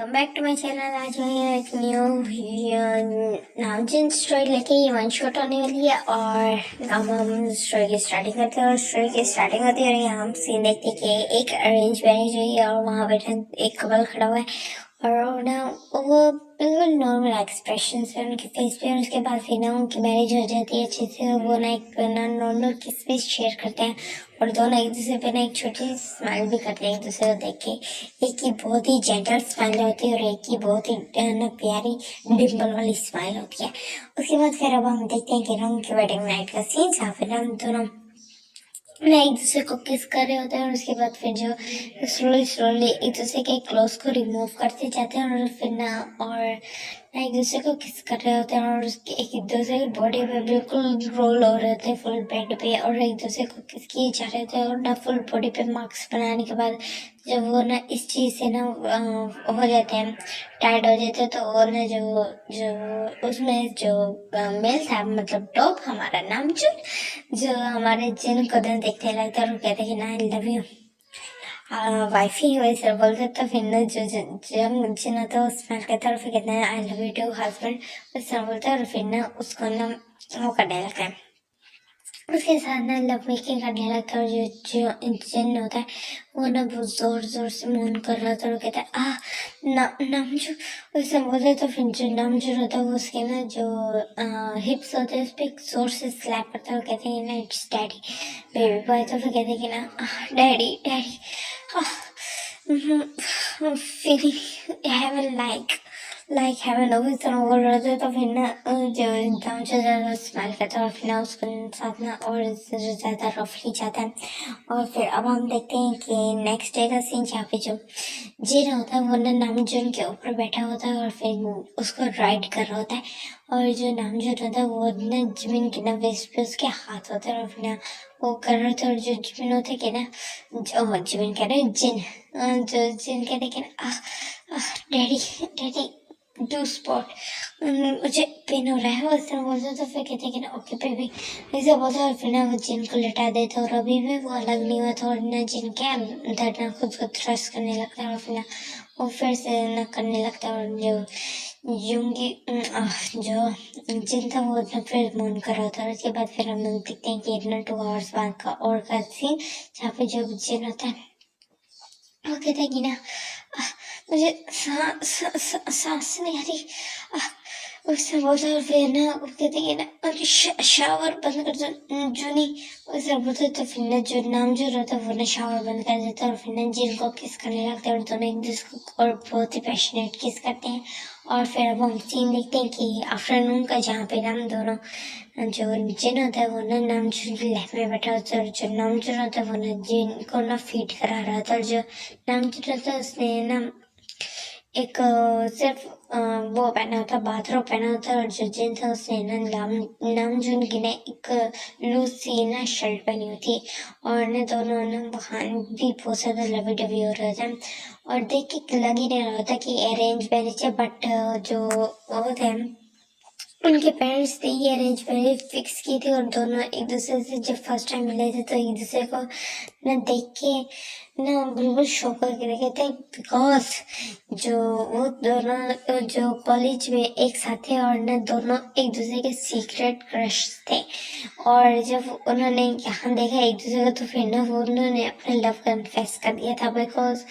Welcome back to my channel. आज मैं एक न्यू नामचीन स्टोरी लेके ये वन शॉट होने वाली है और हम स्टोरी की स्टार्टिंग करते हैं। और स्टोरी की स्टार्टिंग होती है और यहाँ हम सीन देखते हैं कि एक अरेंज मैरिज हुई है और वहाँ बैठे एक कपल खड़ा हुआ है और ना वो बिल्कुल नॉर्मल एक्सप्रेशन से उनके फेस पे। और उसके बाद फिर ना उनकी मैरिज हो जाती है अच्छे से। वो ना एक ना नॉर्मल किस भी शेयर करते हैं और दोनों एक दूसरे पे ना एक छोटी स्माइल भी करते हैं एक दूसरे को देख के। एक की बहुत ही जेंटल स्माइल होती है और एक की बहुत ही ना प्यारी डिम्पल वाली स्माइल होती है। उसके बाद फिर अब हम देखते हैं कि ना उनकी वेडिंग नाइट का सीन जहाँ फिर हम दोनों ना एक दूसरे को किस कर रहे होते हैं। और उसके बाद फिर जो स्लोली स्लोली एक दूसरे के क्लोज को रिमूव करते जाते हैं और फिर ना एक दूसरे को किस कर रहे होते हैं और उसके एक दूसरे की बॉडी पे बिल्कुल रोल हो रहे होते हैं फुल बेड पे और एक दूसरे को किस किए जा रहे थे। और ना फुल बॉडी पे मार्क्स बनाने के बाद जब वो ना इस चीज़ से ना हो जाते हैं, टायर्ड हो जाते हैं, तो वो ना जो जो उसमें जो मेल था मतलब टॉप हमारा नामचून जो हमारे जिन को देखने लगता है और कहते हैं कि ना आई लव यू वाइफी वैसे बोलते। तो फिर ना जो जब जिन होता है वो स्मेल कहता है और फिर कहते हैं I love you too husband वैसा बोलता है और फिर ना उसको ना वो करने लगता है, उसके साथ ना लव मेकिंग करने लगता है। और जो जिन होता है वो ना बहुत जोर जोर से मून कर रहा था और कहता है नामजू वैसे बोलते। तो फिर जो नामजू होता है वो उसके ना जो हिप्स होते हैं उस पर जोर से स्लैप करता है और कहते हैं ना इट्स डैडी बेबी बॉय। तो फिर कहते हैं कि ना daddy daddy feeling heaven like heaven हो इस तरह बोल रहे थे। तो फिर ना जो एकदम से ज़्यादा स्माइल करता है और फिर ना उसको साथ ना और ज़्यादा रफली जाता है। और फिर अब हम देखते हैं कि नेक्स्ट डे का सीन जहाँ पे जो जिन होता है वो ना नामजून के ऊपर बैठा होता है और फिर उसको राइड कर रहा होता है। और जो नामजून होता है वो ना जमीन के ना वेस्ट पे उसके हाथ होते हैं और फिर ना वो कर रहे थे। और जो जमीन होते कि ना जो जमीन कह रहे जिन जो जिन कह रहे कि ना डैडी डैडी डू स्पॉट मुझे पेन हो रहा है वो इस तरह बोलते। तो फिर कहते कि ना ओके बेबी ऐसे बोलते और फिर ना वो जिन को लटा देते और अभी भी वो अलग नहीं हुआ था और ना जिन के अंदर ना खुद को थ्रस्ट करने लगता है और फिर ना वो फिर से ना करने लगता है। और जो यूंगी जो जिन था वो ना फिर मून कर रहा था। और उसके बाद फिर हम लोग देखते हैं कि ना 2 आवर्स बाद का और का सीन जहाँ पे जो जिन होता है वो कहता है कि ना मुझे सांस नहीं आ रही उससे बोलता है। और फिर ना वो कहते हैं कि ना शावर बंद कर दो जूनी वैसे बोलते। तो फिर ना जो नाम जो रहता है वो ना शावर बंद कर देता है और फिर ना जिन को किस करने लगता है और दोनों एक दूसरे को और बहुत ही पैशनेट किस करते हैं। और फिर अब हम सीन देखते हैं कि आफ्टरनून का जहाँ पे हम दोनों जो जिन होता है वो ना नामचून की लैब में बैठा होता है और जो नामचून होता है वो ना जिन को ना फीड करा रहा था। और जो नामचून होता है उसने ना एक सिर्फ वो पहना होता बाथरोब पहना होता और जो जिन था उसने ना नामजून की ना एक लूज सी ना शर्ट पहनी हुई थी। और ना दोनों ना वहाँ भी बहुत ज़्यादा लवी डवी हो रहे थे और देख के लग ही नहीं रहा था कि अरेंज मैरिज है। बट जो वो थे उनके पेरेंट्स ने ये अरेंज मैरिज फिक्स की थी और दोनों एक दूसरे से जब फर्स्ट टाइम मिले थे तो एक दूसरे को ना देख के ना बिल्कुल शॉक करके देखे थे बिकॉज जो वो दोनों जो कॉलेज में एक साथ थे और ना दोनों एक दूसरे के सीक्रेट क्रश थे। और जब उन्होंने यहाँ देखा एक दूसरे को तो फिर ना वो उन्होंने अपना लव कन्फेस कर दिया था। बिकॉज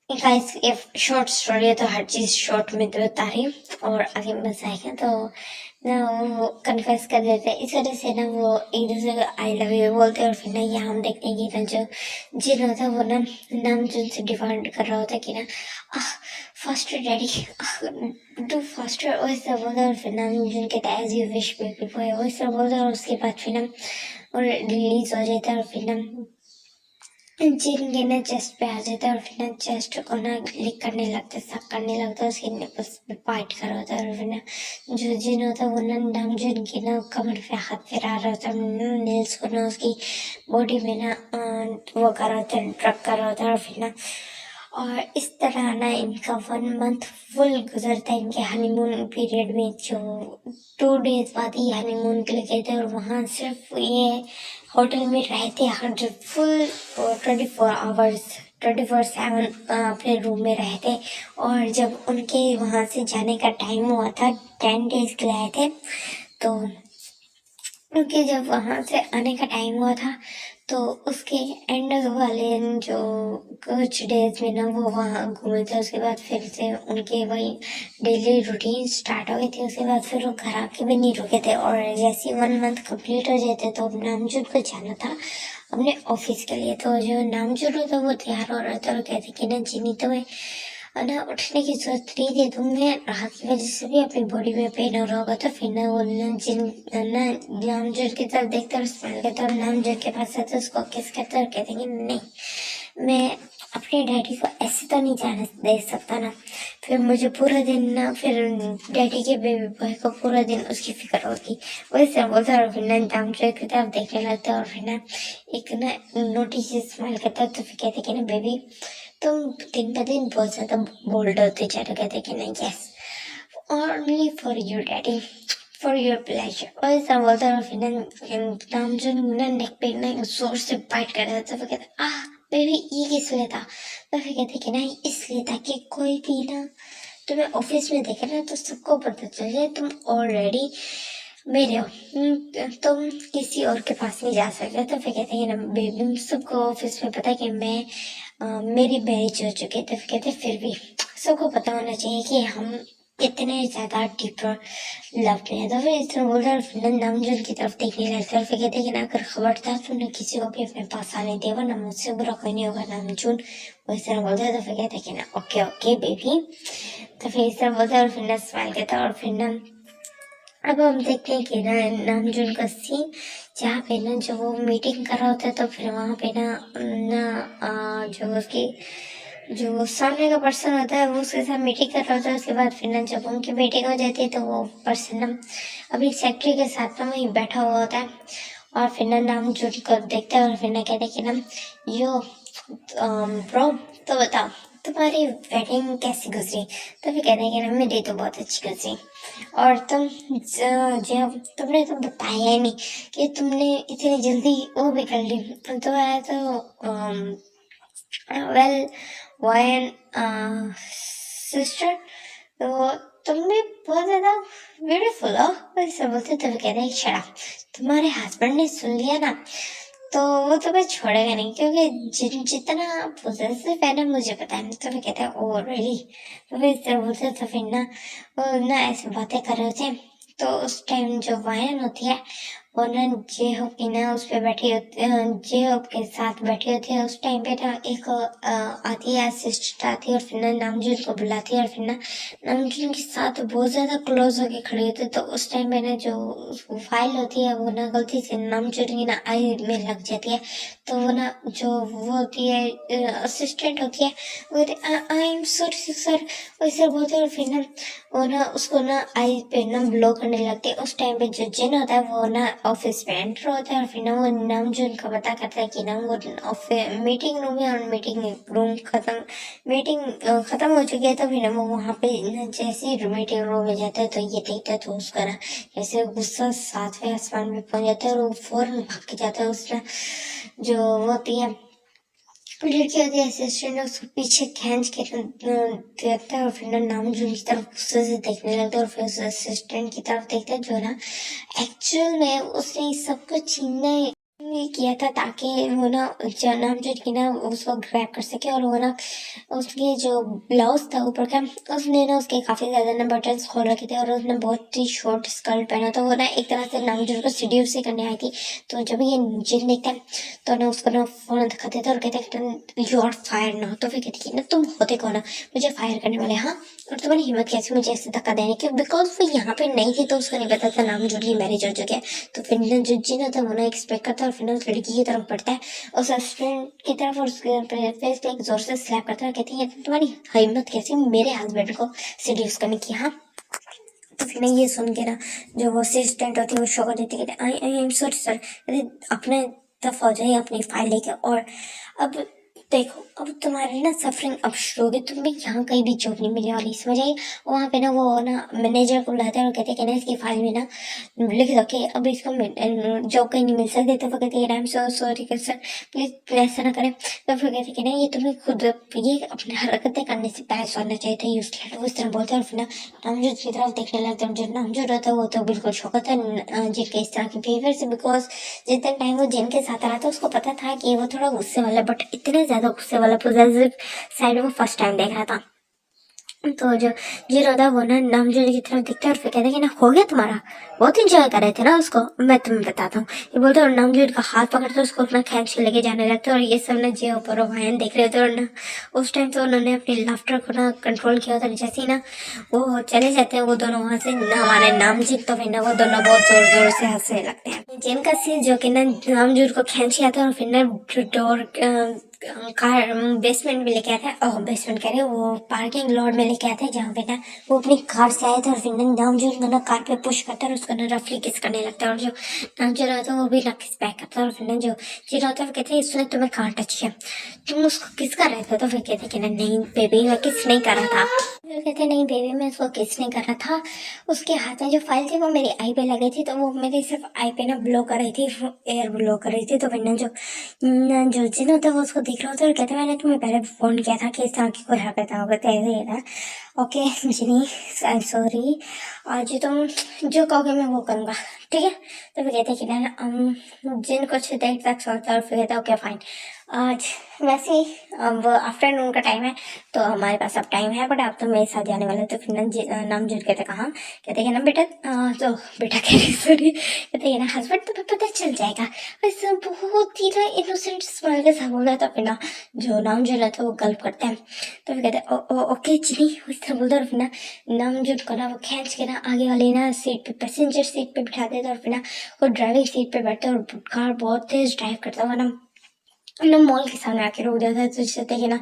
गाइस ये शॉर्ट स्टोरी है तो हर चीज़ शॉर्ट में तो बता रही हूँ और आगे मजा आएगा। तो ना वो कन्फेस कर देते हैं इस वजह से ना वो एक दूसरे को आई लव यू बोलते हैं। और फिर ना यहाँ हम देखते हैं कि ना जो जिन होता है वो ना नामजून से डिमांड कर रहा होता है कि ना फास्टर डैडी डू फास्टर वैसा बोलता है। और फिर नामजून कहता है as you wish baby boy वैसा बोलता है। और उसके बाद फिर ना और रिलीज हो जाता है और फिर ना जिन के ना चेस्ट पे आ जाता है और फिर ना चेस्ट को ना लिक करने लगता है सक करने लगता है उसके निपल्स पे बाइट कर रहा होता है। और फिर ना जो जिन होता है वो ना नामजून की ना कमर पे हाथ फिरा रहा होता है नील्स को ना उसकी बॉडी में ना वो कर रहा होता है ड्रग कर रहा होता है। और फिर ना और इस तरह ना इनका 1 मंथ फुल गुजरता है इनके हनीमून पीरियड में। जो 2 डेज बाद ही हनीमून के लिए गए थे और वहाँ सिर्फ ये होटल में रहते हर फुल 24 आवर्स 24/7 अपने रूम में रहे थे। और जब उनके वहाँ से जाने का टाइम हुआ था, 10 डेज के लिए आए थे, तो उनके जब वहाँ से आने का टाइम हुआ था तो उसके एंड वाले जो कुछ डेज में ना वो वहाँ घूमे थे। उसके बाद फिर से उनके वही डेली रूटीन स्टार्ट हो गई थी। उसके बाद फिर वो घर आके भी नहीं रुके थे, और जैसे 1 मंथ कंप्लीट हो जाते तो नामजून को जाना था अपने ऑफिस के लिए। तो जो नामजून होता वो तैयार हो रहा था और कहते कि ना जीनी तुम्हें ना उठने की जरूरत नहीं थी, तुम्हें राहत की वजह से भी अपनी बॉडी में पेन हो रहा होगा। तो फिर ना वो जिन ना नामजोर की तरफ देखते और स्माइल करते और नामजोर के पास आते उसको किस करते और कहते कि नहीं, मैं अपने डैडी को ऐसे तो नहीं जाने दे सकता ना, फिर मुझे पूरा दिन ना फिर डैडी के बेबी बॉय को पूरा दिन उसकी फिक्र होगी। वही सब बोलता और फिर ना नामजोर की तरफ देखने लगता और फिर ना एक ना नोटिस स्माइल करता। तो फिर कहते कि ना बेबी तुम दिन ब दिन बहुत ज्यादा बोल्ड होते जा रहे। कहते कि नहीं, yes only for you daddy, for your pleasure. और ऐसा बोलता है और फिर नामजोन ना नेक पे ना जोर से बाइट कर रहा था। तो कहते आह बेबी ये किस लिए था। तो फिर कहते कि नहीं इसलिए था कि कोई भी ना तुम्हें ऑफिस में देखे ना तो सबको पता चल जाए तुम ऑलरेडी मेरे हो, तुम किसी और के पास नहीं जा सकते। तो फिर कहते हैं ना बेबी सबको ऑफिस में पता है कि मेरी मैरिज हो चुकी है। तो फिर कहते फिर भी सबको पता होना चाहिए कि हम इतने ज्यादा डीपर लव में है। तो फिर इस तरह बोल रहा है नामजोन की तरफ देखने लगता है। फिर कहते कि ना अगर खबरदार तुमने किसी को भी अपने पास आने दिया वरना मुझसे बुरा कोई नहीं होगा नामजोन। वो इस तरह बोलता है। तो फिर कहते कि ना ओके ओके बेबी। तो फिर इस तरह बोलता है और फिर ना स्माइल करता है। और फिर ना अब हम देखते हैं कि ना नामजोन का सीन जहाँ पे ना जब वो मीटिंग कर रहा होता है तो फिर वहाँ पे जो उसकी जो सामने का पर्सन होता है वो उसके साथ मीटिंग कर रहा होता है। उसके बाद फिर ना जब उनकी मीटिंग हो जाती है तो वो पर्सन ना अपनी सेक्रेटरी के साथ ना वहीं बैठा हुआ होता है। और फिर ना नामजोन को देखता है और फिर ना कहते कि ना यो ब्रो तो बताओ तुम्हारी वेडिंग कैसी गुजरी। तो फिर कहते हैं कि ना मेरी तो बहुत अच्छी गुजरी, और जब तुमने तो बताया ही नहीं कि तुमने इतनी जल्दी वो भी कर ली। तो है तो वेल वायन सिस्टर तो तुम भी बहुत ज्यादा ब्यूटीफुल हो। वैसे बोलते तो कहते हैं शराब तुम्हारे हस्बैंड ने सुन लिया ना तो वो तुम्हें छोड़ेगा नहीं, क्योंकि जितना पोजेसिव है ना मुझे पता है। तो फिर कहते हैं ओ रियली। तो फिर इस तरह बोलते तो फिर ना वो ना ऐसे बातें कर रहे थे। तो उस टाइम जो वायन होती है वो ना जे होप की ना उस पे बैठी होती है, जे होप के साथ बैठी होती है। उस टाइम पे ना एक आती है असिस्टेंट आती है और फिर ना नामजून को बुलाती है और फिर ना नामजून के साथ बहुत ज्यादा क्लोज होके खड़ी होती है। तो उस टाइम पे ना जो फाइल होती है वो ना गलती से नामजून की ना आई में लग जाती है। तो वो ना जो वो होती है असिस्टेंट होती है वो आई एम सॉरी सर वैसे बोलते हैं। और फिर ना वो ना उसको ना आई पे ना ब्लो करने लगती है। उस टाइम पे जो जिन होता है वो ना ऑफिस में एंटर होता है और फिर ना वो नामजून का पता करता है कि ना वो ऑफिस मीटिंग रूम है और मीटिंग खत्म हो चुकी है। तो फिर ना वो वहाँ पे ना जैसे ही मीटिंग रूम में जाता है तो ये देखता है तो उसका ना जैसे गुस्सा 7वें आसमान में पहुंच जाता है और वो फौरन भाग के जाता है। उसने जो वो होती है लड़की होती है असिस्टेंट उसको पीछे खींच के देखता है और फिर ना नामजून की तरफ गुस्से से देखने लगता है। और फिर उस असिस्टेंट की तरफ देखता है जो ना एक्चुअल में उसने सब कुछ छीनना किया था ताकि वो ना जो नामजून की ना उसको ग्रैब कर सके। और वो ना उसके जो ब्लाउज था ऊपर का उसने ना उसके काफी ज्यादा ना बटन्स खोल रखे थे और उसने बहुत ही शॉर्ट स्कर्ट पहना था। वो ना एक तरह से नामजून को सीड्यूस करने आई थी। तो जब ये जिन देखता है तो ना उसको ना फोन दिखाते थे और कहते यू आर फायर ना। तो फिर कहती कि ना तुम होते कौन, मुझे फायर करने वाले। हाँ और तुम्हारी हिम्मत कैसे मुझे ऐसे धक्का देने की, बिकॉज वो यहाँ पे नहीं थी तो उसको नहीं पता था नामजून की मैरिज हो चुकी है। तो फिर ना जो जिन होता है वो ना एक्सपेक्ट करता है और फिर उस लड़की की तरफ बढ़ता है उस असिस्टेंट की तरफ और उसके फेस पे एक जोर से स्लैप करता है और कहती है तुम्हारी हिम्मत कैसी मेरे हस्बैंड को सीड्यूस करने की। हाँ तो फिर ये सुन के ना जो वो असिस्टेंट होती है वो शो कर देती है आई एम सॉरी सर, अपने तरफ हो जाए अपनी फाइल लेके। और अब देखो अब तुम्हारी ना सफरिंग अब शुरू होगी, तुम्हें यहाँ कहीं भी जॉब नहीं मिलने वाली, समझ आई। वहाँ पे ना वो ना मैनेजर को बुलाते हैं और कहते हैं कि ना इसकी फाइल में ना लिख दो कि अब इसको जॉब कहीं नहीं मिल सकती। तो वो कहते हैं I am so sorry sir, please ऐसा ना करें। तो फिर कहते हैं कि ना ये तुम्हें खुद ये अपनी हरकतें करने से पहले सोचना चाहिए था, यूज किया उस तरह बोलते हैं। और फिर ना नामजोद की तरफ देखने लगते हैं, जो नामजोद रहता है वो तो बिल्कुल शौक होता है जिनके इस तरह के बिहेवियर से, बिकॉज जितने टाइम वो जिनके साथ रहा था उसको पता था कि वो थोड़ा गुस्से वाला, बट इतने ज्यादा गुस्से वाला पॉजिटिव साइड वो फर्स्ट टाइम देख रहा था। तो जो जीरो था वो ना नामजोद की तरफ दिखता है और फिर कहते हैं कि ना हो गया तुम्हारा, बहुत इंजॉय कर रहे थे ना उसको, मैं तुम्हें बताता हूँ ये बोलते। और नामजोद का हाथ पकड़ते उसको अपना खींच के लेके जाने लगते और ये सब ना जे ऊपर वायन देख रहे थे। और ना उस टाइम तो उन्होंने अपने लाफ्टर को ना कंट्रोल किया था। जैसे ही ना वो चले जाते हैं वो दोनों वहां से ना हमारे नामजीत, तो फिर ना वो दोनों बहुत जोर जोर से हंसने लगते हैं। जिनका सीन जो कि ना नामजोद को खींच किया था और फिर ना डोर कार बेसमेंट में लेके आते हैं, बेसमेंट कह रहे वो पार्किंग लॉट में लेके आते हैं, जहाँ पे ना वो अपनी कार से आए थे। और फिर ना नामजोद ना कार पे पुश करता है और उसको ना रफली किस करने लगता है। और जो नामजोद रहता है वो भी किस बैक करता है। और फिर ना जो चीज होता है वो कहते हैं इसने तुम्हें कहाँ टच किया, तुम उसको किस कर रहे थे। तो फिर कहते हैं कि नहीं बेबी मैं किस नहीं कर रहा था। फिर कहते हैं नहीं बेबी मैं उसको किस नहीं कर रहा था, उसके हाथ में जो फाइल थी वो मेरी आई पे लगी थी, तो वो मेरी सिर्फ आई पे ना ब्लो कर रही थी, एयर ब्लो कर रही थी। तो फिर ना जो जिन होता है वो उसको देख रहा होता है और कहते हैं मैंने तुम्हें पहले फोन किया था कि इस तरह की कोई हरकत ना होगा, ऐसे ही ना। Okay Jinny I am sorry, आज तुम जो कहोगे मैं वो करूँगा, ठीक है। तो फिर कहते हैं कि ना जिन कुछ देर तक सोचता है और फिर कहता है ओके फाइन। आज वैसे ही अब आफ्टरनून का टाइम है तो हमारे पास अब टाइम है, बट आप तो मेरे साथ जाने वाले हो। तो फिर ना नाम जुड़ कहते कहाँ, कहते हैं ना बेटा तो बेटा कह रही सॉरी, कहते हैं ना हस्बैंड तुम्हें पता चल जाएगा। वैसे बहुत ही ना इनोसेंट स्माइल के साथ बोल रहा था। फिर ना जो नाम जुड़ रहता है वो गल्प करते हैं। तो फिर कहते हैं ओके चिनी उस तरह बोलते। और फिर ना नाम जुड़ को ना वो खींच के ना आगे वाली ना सीट पे पैसेंजर सीट पे बिठा देता। और फिर ना वो ड्राइविंग सीट पे बैठता है और कार बहुत तेज ड्राइव करता हुआ ना मॉल के सामने आके रोक जाता है। तो कहते हैं ना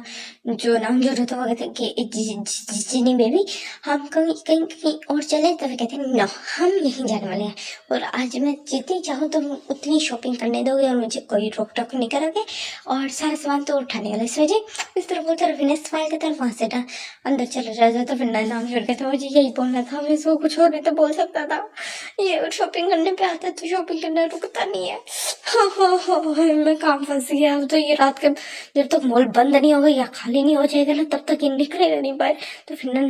जो नाम जो रहता है वो कहते हैं कि जिनी बेबी हम कहीं कहीं कहीं और चले। तो फिर कहते हैं ना हम यहीं जाने वाले हैं और आज मैं जितनी चाहूँ तुम उतनी शॉपिंग करने दोगे और मुझे कोई रोक टोक नहीं करोगे और सारा सामान तो उठाने वाले समझे। इस तरह बोलते और फिर स्माइल करता है वहाँ से ना अंदर चला जाता। तो फिर नाम जोड़ कहते मुझे यही बोलना था, मैं इसको कुछ और नहीं तो बोल सकता था, ये शॉपिंग करने पे आता है तो शॉपिंग करना रुकता नहीं है। हाँ, मैं काम फंस गया। अब तो ये रात के जब तक मॉल बंद नहीं होगा या खाली नहीं हो जाएगा ना तब तक ये निकलेगा नहीं पाए। तो फिर ना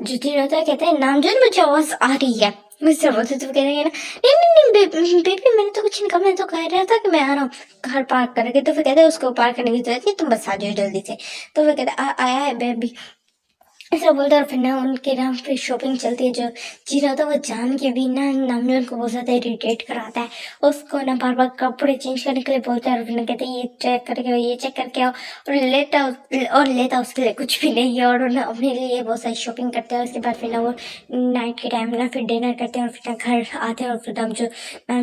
जो दिन होता है कहते हैं नाम जो मुझे आवाज आ रही है मुझसे बोलते। तो कहते हैं ना नहीं बेबी मैंने तो कुछ नहीं कहा, मैं तो कह रहा था कि मैं आ रहा हूँ घर पार्क करके। तो फिर कहते हैं उसको पार्क करने की जरूरत नहीं, तुम बस आ जाओ जल्दी से। तो फिर कहते आया है बेबी ऐसा बोलता है। और फिर ना उनके नाम पे शॉपिंग चलती है। जो जीरा होता है वो जान के भी ना नामजोन को बहुत ज़्यादा इरिटेट कराता है, उसको ना बार बार कपड़े चेंज करने के लिए बोलता है। और फिर ना कहते हैं ये चेक करके आओ ये चेक करके आओ और लेता उसके लिए कुछ भी नहीं है और ना अपने लिए बहुत सारी शॉपिंग करते हैं। उसके बाद फिर ना वो नाइट के टाइम ना फिर डिनर करते हैं और फिर ना घर आते हैं। और फिर नाम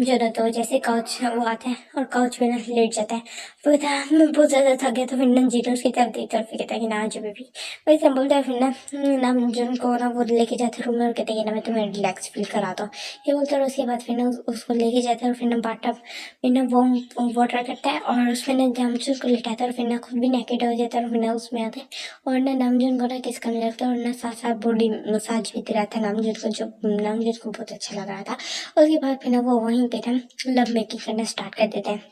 जो रहता है जैसे काउच वो आते हैं और काउच पे ना लेट जाता है। फिर कहता है मैं बहुत ज़्यादा थक गया। तो फिर ना जीरो उसकी तरफ देखता है और फिर कहता है कि ना आज भी वैसे बोलता है। फिर ना नाम जिनको ना वो लेके जाते रूम में और कहते हैं ना मैं तुम्हें रिलैक्स फील कराता हूँ ये बोलता है। और उसके बाद फिर ना उसको लेके जाता है और फिर ना बाटअप फिर ना वो वाटर करता है और उसमें ना नामजुन को लिटाता है और फिर ना खुद भी नेकेड हो जाता है और फिर ना उसमें आता है और ना नामजुन को ना किस करने लगता है और ना साथ साथ बॉडी मसाज भी दिलाता है नामजुन को, जो नामजुन को बहुत अच्छा लग रहा था। उसके बाद फिर ना वो वहीं पे ना लव मेकिंग करना स्टार्ट कर देते हैं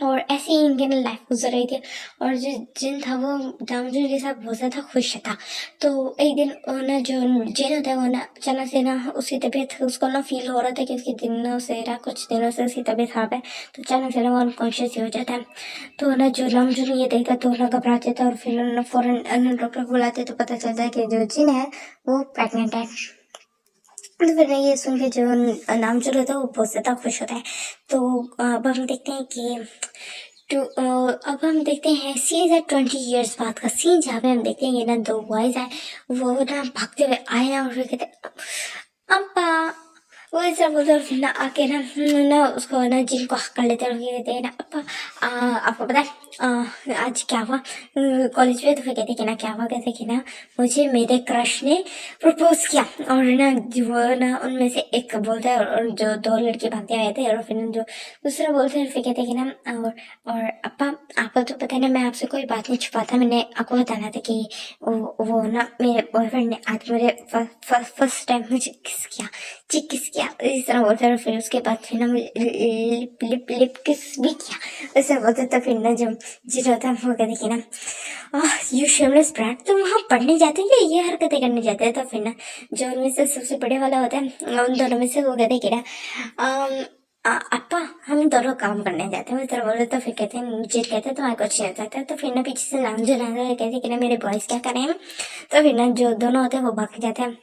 और ऐसे ही इनकी ना लाइफ गुजर रही थी। और जो जिन था वो नामजुन के साथ बहुत ज़्यादा खुश था। तो एक दिन ना जो जिन होता है वो ना अचानक से ना उसकी तबीयत उसको ना फील हो रहा था कि उसके दिनों से ना कुछ दिनों से उसकी तबीयत खराब है। तो अचानक से ना वो अनकॉन्शियस ही हो जाता है। तो ना जो नामजुन ये देखता तो ना घबरा जाता है और फिर ना फौरन डॉक्टर को बुलाते तो पता चलता है कि जो जिन है वो प्रेगनेंट है। तो फिर ये सुन के जो नाम जो रहता है वो बहुत ज़्यादा खुश होता है। तो अब हम देखते हैं कि अब हम देखते हैं सीरीज है 20 years बाद का सीन, जहाँ पे हम देखते हैं ये ना दो बॉयज है वो ना भागते हुए आए हैं और फिर कहते हैं अम्पा, वो ऐसा बोलते हैं। और फिर ना आके ना उसको ना जिनको हक कर लेते हैं और ये कहते हैं ना अप्पा आपको पता है आज क्या हुआ कॉलेज में, तो फिर कहते कि ना क्या हुआ, कहते कि ना मुझे मेरे क्रश ने प्रपोज किया, और ना वो ना उनमें से एक बोलता है, और जो दो लड़के भागते आए थे, और फिर जो दूसरा बोलते हैं, फिर कहते कि ना और अपा आपको तो पता है ना मैं आपसे कोई बात नहीं छुपाता, मैंने आपको बताना था कि वो ना मेरे बॉयफ्रेंड ने आज मेरे फर्स्ट टाइम मुझे किस किया इस तरह बोलते हैं, और फिर उसके बाद फिर ना मुझे लिप किस भी किया ऐसे बोलते। तो फिर ना जब जिर होता है वो कहते कि ना यू शेमलेस ब्राट, तुम वहाँ पढ़ने जाते हैं या ये हरकतें करने जाते हैं। तो फिर ना जो उनमें से सबसे बड़े वाला होता है उन दोनों में से वो कहते कि ना अपा हम दोनों काम करने जाते हैं, तरह बोले। तो फिर कहते हैं मुझे कहते हैं तुम्हारे कुछ नहीं होता था। तो फिर ना पीछे से नाम जो कहते कि ना मेरे बॉयज क्या करें हम। तो फिर ना जो दोनों होते हैं वो भाग जाते हैं,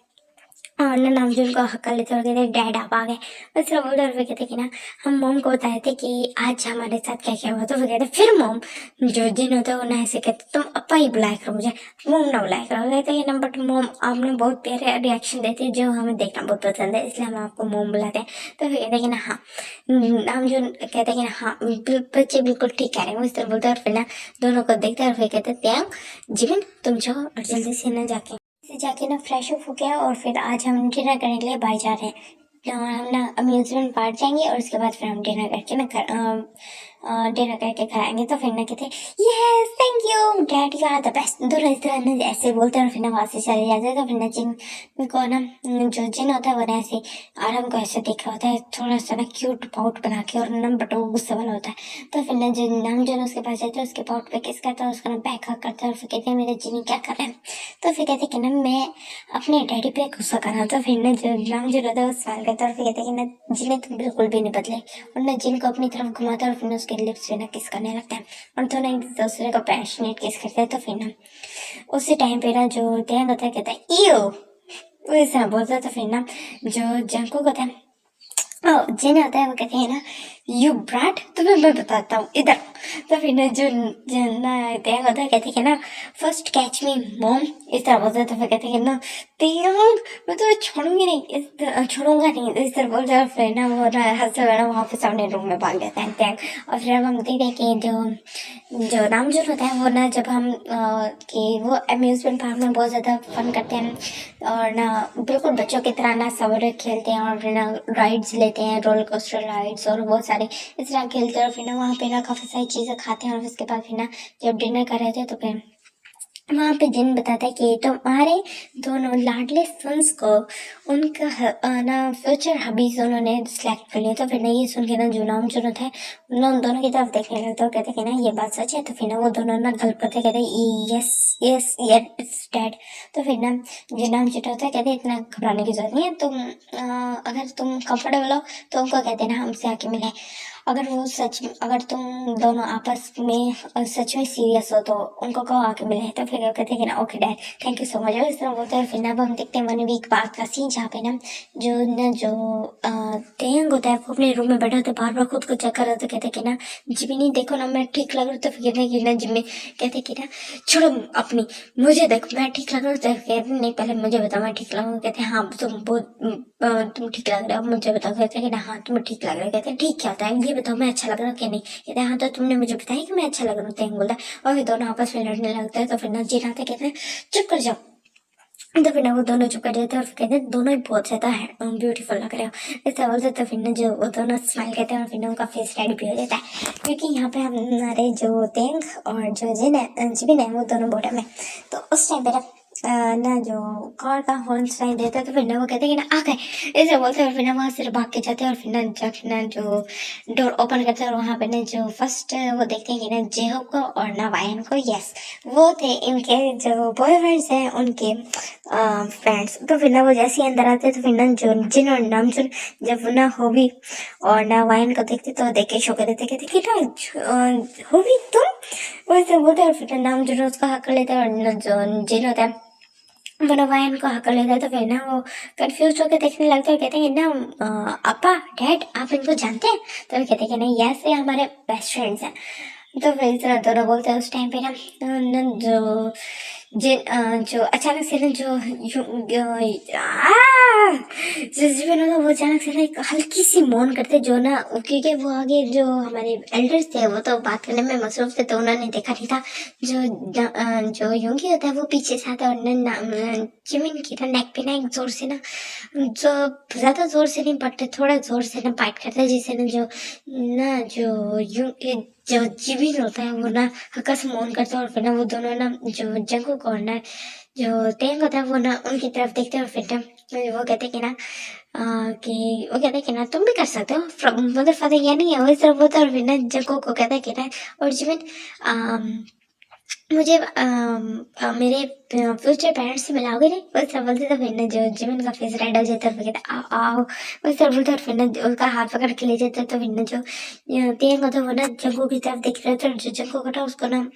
और ना नाम जो उनको हक्का लेते और कहते डैड आप आ गए। बस वो बोले, और फिर कहते कि ना हम मॉम को बताए थे कि आज हमारे साथ क्या क्या हुआ। तो फिर कहते फिर मॉम जो दिन होता है वो ना ऐसे कहते तुम अपा ही बुलाया करो मुझे, मॉम ना बुलाया करो। कहते हैं ना बट मॉम आपने बहुत प्यारे रिएक्शन देते हैं जो हमें देखना बहुत पसंद है, इसलिए हम आपको मॉम बुलाते हैं। तो फिर कहते हैं कि ना हाँ नाम जो कहते हैं कि ना हाँ बच्चे बिल्कुल ठीक कह रहे हैं, वो इस तरह बोलते हैं। और फिर ना दोनों को देखते हैं, और फिर कहते हैं जिमिन तुम जाओ और जल्दी से ना जाके ना फ्रेश अप हो गया, और फिर आज हम डिनर करने के लिए बाहर जा रहे हैं। हम ना अम्यूजमेंट पार्क जाएंगे, और उसके बाद फिर हम डिनर करके ना डिनर करके घर आएंगे। तो फिर ना कहते yes thank you dad you are the best, दोनों इस तरह ना ऐसे बोलते हैं, और फिर ना वहाँ से चले जाते हैं। तो फिर ना जिन को ना जो जिन होता है वो ना ऐसे आराम को ऐसे देख रहा होता है, थोड़ा सा ना क्यूट पाउट बना के, और ना बट वो गुस्से वाला होता है। तो फिर ना जो नाम जो उसके पास जाते हैं उसके पाउट पे किस करता है, उसका ना बैक हक करता है, और फिर कहते हैं मेरे जिनी क्या कर रहे हैं। तो फिर कहते कि ना मैं अपने डैडी पे गुस्सा कर रहा था। फिर ना जो नाम जो रहता है वो स्माइल करता है, और फिर कहते कि ना जिन्हें तुम बिल्कुल भी नहीं बदले, और ना जिन को अपनी तरफ घुमाता है, और फिर ना उसके लिप्स पे ना किस करने लगता है, और तो ना एक दूसरे को पैशनेट किस करते हैं। तो फिर ना उसी टाइम पे ना जो ध्यान होता है कहता है ईयो वो ऐसा बोलता है। तो फिर ना जो जंको होता है जिन होता है वो कहते हैं ना यू ब्राट तुम्हें मैं बताता हूँ इधर। तो फिर ना जो ना त्याग होता है कहते हैं ना फर्स्ट कैच मी मॉम इस तरह बोलता है। तो फिर कहते हैं ना त्याग मैं तो छोड़ूंगी नहीं, छोड़ूंगा नहीं इस तरह बोल रहा है। फिर ना वो ना हंसते हुए ना वहाँ पे सामने रूम में भाग जाता है त्याग। और फिर हम देखते हैं कि जो नामजोर होता है वो ना जब हम कि वो अम्यूजमेंट पार्क में बहुत ज़्यादा फन करते हैं, और ना बिल्कुल बच्चों की तरह ना सब खेलते हैं, और ना राइड्स लेते हैं, रोलर कोस्टर राइड्स और बहुत सारे इस तरह खेलते हैं। और फिर ना वहाँ पे ना काफ़ी सारी चीज़ें खाते हैं, और उसके बाद फिर ना जब डिनर कर रहे थे तो फिर वहाँ पे जिन बताता है कि तुम्हारे दोनों लाडले सन्स को उनका ना फ्यूचर हबीज उन्होंने सिलेक्ट कर लिया। तो फिर ना ये सुन के ना जो नाम जो था उन दोनों की तरफ देखने लगता है, कहते कि ना ये बात सच है। तो फिर ना वो दोनों ना गल्प करते कहते यस यस इट्स डैड। तो फिर ना जो नाम जो होता है कहते इतना घबराने की जरूरत नहीं है, तुम अगर तुम कंफर्टेबल हो तो उनको कहते ना हमसे आके मिले। अगर तुम दोनों आपस में सच में सीरियस हो तो उनको कहो आके मिले। तो फिर कहते हैं कि ना okay dad thank you so much इस तरह बोलते हैं। फिर ना अब हम देखते हैं 1 वीक बाद का सीन जहाँ पे ना जो तेयंग होता है वो अपने रूम में बैठा होता है, बार बार खुद को चेक कर रहा था। कहते कि ना जिमी नहीं देखो ना मैं ठीक लग रहा हूँ। तो फिर कहते हैं कि ना जिमी कहते कि ना छोड़ो अपनी मुझे देखो मैं ठीक लग रहा हूँ। तो कहते नहीं पहले मुझे बताओ मैं ठीक लग रहा हूँ। कहते हैं हाँ तुम ठीक लग रहे हो मुझे बताओ। कहते हैं कि ना हाँ तुम्हें ठीक लग रहा है। कहते हैं ठीक क्या होता है ये बताओ मैं अच्छा लग रहा हूँ कि नहीं। कहते हैं हाँ तो तुमने मुझे बताया कि मैं अच्छा लग रहा हूँ। तेंग बोलता है, और फिर दोनों आपस में लड़ने लगता है। तो फिर ना जीना कहते हैं चुप कर जाओ। तो फिर ना वो दोनों चुप कर जाते हैं, और फिर कहते हैं दोनों ही बहुत ज़्यादा ब्यूटीफुल लग रहे हो ऐसा बोलते। तो फिर ना जो वो दोनों स्माइल करते हैं, और फिर ना उनका फेस रेडी भी हो जाता है, क्योंकि यहाँ पे हमारे जो तेंग और जो जिबिन है वो दोनों बॉटम है। तो उस टाइम पे ना जो कार का हॉर्न सुनाई देता है। तो फिर ना वो कहते हैं कि ना आ गए ऐसे बोलते हैं, और फिर ना वहाँ से भाग के जाते हैं। और फिर ना जब ना जो डोर ओपन करते हैं, और वहाँ पे ना जो फर्स्ट वो देखते हैं कि ना जेहो को और ना वायन को, यस वो थे इनके जो बॉयफ्रेंड्स हैं उनके फ्रेंड्स। तो फिर ना वो जैसे ही अंदर आते तो फिर ना जो जिन और नामजुन जब ना होबी और ना वायन को देखते तो देख के शौक देते कहते कि ना होबी तुम वैसे बोलते। और फिर नामजुन उसका हक लेते हैं, और जो जिन होता है वो वायन को हक लेता है। तो फिर ना वो कंफ्यूज होकर देखने लगता है, कहते हैं ना अपा डैड आप इनको जानते हैं। तो वो कहते हैं कि नहीं यस ये हमारे बेस्ट फ्रेंड्स हैं। तो फिर इस तरह दोनों बोलते हैं। उस टाइम पे ना जो जो अचानक से ना जो जीवन होगा वो अचानक से ना एक हल्की सी मौन करते जो ना, क्योंकि वो आगे जो हमारे एल्डर्स थे वो तो बात करने में मसरूफ थे तो उन्होंने देखा नहीं था। जो योंगी होता है वो पीछे से आता है और ना जिमिन की ना नेक पे ना एक जोर से ना, जो ज्यादा जोर से नहीं बट थोड़ा जोर से ना बाइट करता है, जिससे जो जिमिन होता है वो ना हल्का सा मौन करता है और फिर ना वो दोनों ना जो जंगकुक और ना जो तेंग होता है वो ना उनकी तरफ देखते हैं और फिर ना वो कहते हैं कि ना कि वो कहते हैं कि ना तुम भी कर सकते हो, मदर फादर ये नहीं है वो सिर्फ होता है और फिर ना जंगकुक को कहता है कि ना और जिमिन मुझे मेरे फ्यूचर पेरेंट्स से मिलाओगे नहीं, वो सब बोलते तो फिर ना जो जिमिन का फेस रेड हो जाता है, फिर कहता आओ आओ, वो सब बोलते और फिर ना उनका हाथ पकड़ के ले जाता है, तो फिर ना जो तेंग होता है वो ना जंगू की तरफ देख रहा था और जो जंगू होता है उसको ना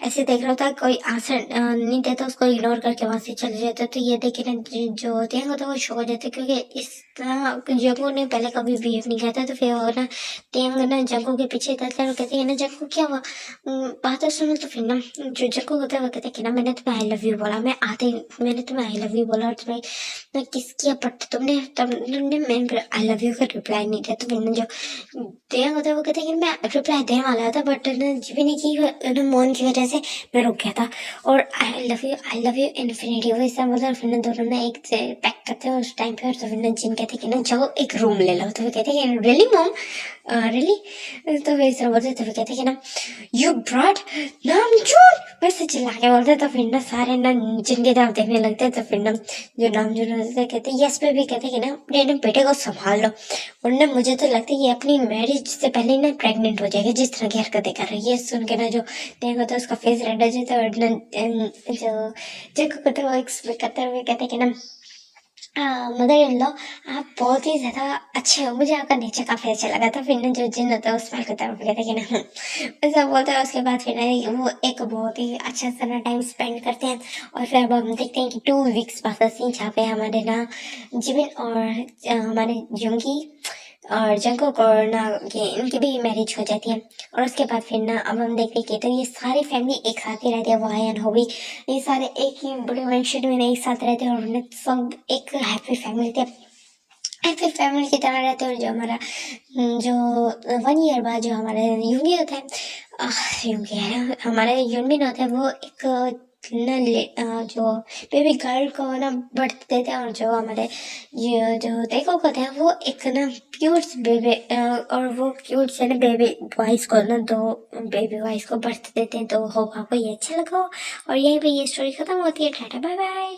ऐसे देख रहा था, कोई आंसर नहीं देता, उसको इग्नोर करके वहां से चले जाता। तो ये देखे ना जो तेंग होता है वो शौक हो जाता है, क्योंकि इस तरह जंगू ने पहले कभी बिहेव नहीं किया था। तो फिर वो ना तेंग ना जंगू के पीछे चलता है और कहते हैं ना जंगू क्या हुआ, बात सुनो। तो फिर ना जो जंगू होता है वो कहते हैं कि ना मैंने तुम्हें आई लव यू बोला, मैंने तुम्हें आई लव यू बोला और तुम्हें ना किस किया, बट तुमने मैं आई लव यू का रिप्लाई नहीं दिया। तो फिर ना जो तेंग होता है वो कहते हैं कि मैं रिप्लाई देने वाला था बट ना जीवन की ना मौन की वजह से मैं रुक गया था। और आई लव यू इन्फिनिटी वो इसका मतलब फिर ना दोनों ना एक से पैक करते हैं उस टाइम पे। और तो फिर ना जिन कहते हैं कि ना जाओ एक रूम ले लो, तो फिर कहते हैं कि रियली मॉम, रियली। तो फिर इस तरह बोलते तो फिर कहते हैं कि ना यू ब्रॉड नामजून, वैसे चिल्ला के बोलते। तो फिर ना सारे ना जिनकी तरफ देखने लगते हैं। तो फिर ना जो नामजून होते हैं कहते हैं यस पे भी कहते हैं कि ना अपने ना बेटे को संभाल लो, वरना मुझे तो लगता है ये अपनी मैरिज से पहले ना प्रेग्नेंट हो जाएगी जिस तरह की हरकतें कर रही है। सुन के ना जो देखो होता है उसका फेस रेड हो जाता है और ना जो जग को तो वो एक्सपेक्ट करते हुए कहते हैं कि ना मदर इन लॉ आप बहुत ही ज़्यादा अच्छे हो, मुझे आपका नेचर काफ़ी अच्छा लगा था। फिर ना जो जिन होता है वो स्माइल करता है और कहता है कि ना ऐसा बोलता है। उसके बाद फिर ना वो एक बहुत ही अच्छा सा ना टाइम स्पेंड करते हैं। और फिर अब हम देखते हैं कि 2 वीक्स बाद का सीन जहाँ पे हमारे ना जिमिन और हमारे जुंगी और जंकुक और ना ये इनकी भी मैरिज हो जाती है। और उसके बाद फिर ना अब हम देखते हैं कि तो ये सारी फैमिली एक साथ ही रहती है, वायन हो भी ये सारे एक ही बड़े मेंशन में एक साथ रहते हैं और उन्हें सब एक हैप्पी फैमिली थे, हैप्पी फैमिली की तरह रहते हैं। और जो हमारा जो 1 ईयर बाद जो हमारे यूंगी होता है यूंगी है हमारे यूनबिन होता है वो एक जो बेबी गर्ल को ना बर्थ देते हैं। और जो हमारे ये जो तेको होता है वो एक ना क्यूट बेबी और वो क्यूट से ना बेबी बॉयज को ना 2 बेबी बॉयज को बर्थ देते हैं। तो होप आपको ये अच्छा लगा हो और यहीं पे ये स्टोरी खत्म होती है। Tata bye bye.